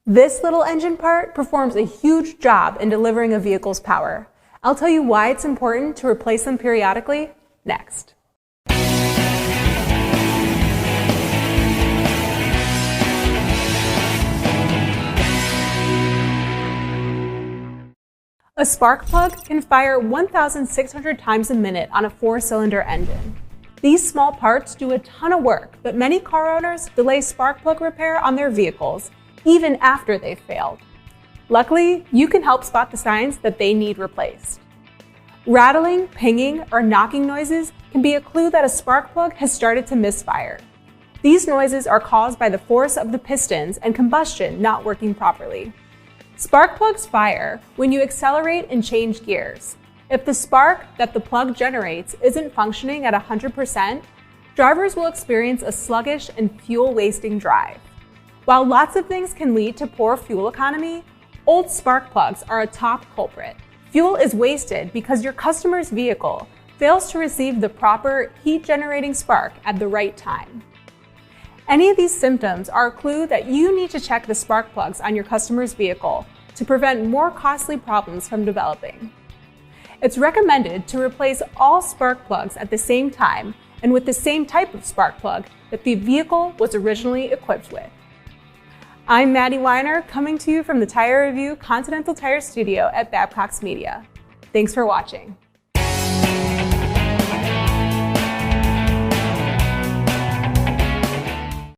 This little engine part performs a huge job in delivering a vehicle's power. I'll tell you why it's important to replace them periodically next. A spark plug can fire 1,600 times a minute on a 4-cylinder engine. These small parts do a ton of work, but many car owners delay spark plug repair on their vehicles, even after they've failed. Luckily, you can help spot the signs that they need replaced. Rattling, pinging, or knocking noises can be a clue that a spark plug has started to misfire. These noises are caused by the force of the pistons and combustion not working properly. Spark plugs fire when you accelerate and change gears. If the spark that the plug generates isn't functioning at 100%, drivers will experience a sluggish and fuel-wasting drive. While lots of things can lead to poor fuel economy, old spark plugs are a top culprit. Fuel is wasted because your customer's vehicle fails to receive the proper heat-generating spark at the right time. Any of these symptoms are a clue that you need to check the spark plugs on your customer's vehicle to prevent more costly problems from developing. It's recommended to replace all spark plugs at the same time and with the same type of spark plug that the vehicle was originally equipped with. I'm Maddie Winer, coming to you from the Tire Review Continental Tire Studio at Babcox Media. Thanks for watching.